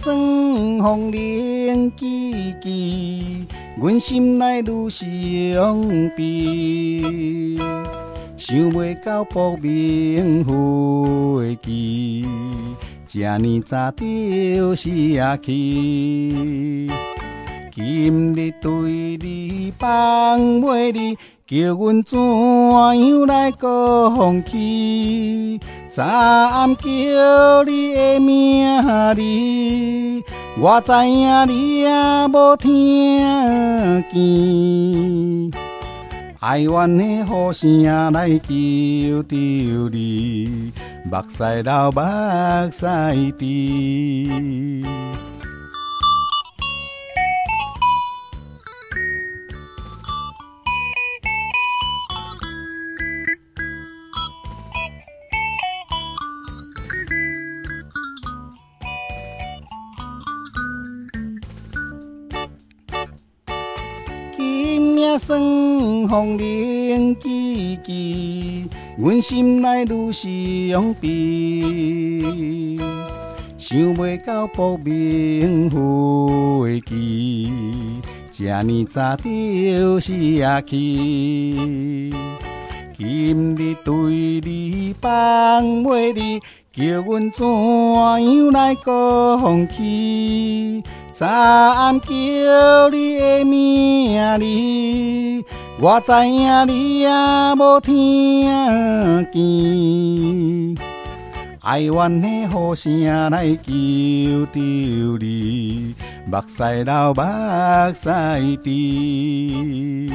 算风铃记记，阮心内愈伤悲。想袂到薄命花期，这呢早就是去。今日对你放袂离，叫阮怎样来讲起？早暗叫你的名字，我知影你也无听见。哀怨的呼声来求着你，目屎流，目屎滴。今夜算风铃记记，阮心内愈伤悲。想袂到薄命花期，这呢早就是去。今日对你放袂离，叫阮怎样来讲起？早暗叫你的名字，我知影你也无听见。哀怨的呼声来求着你，目屎流，目屎滴。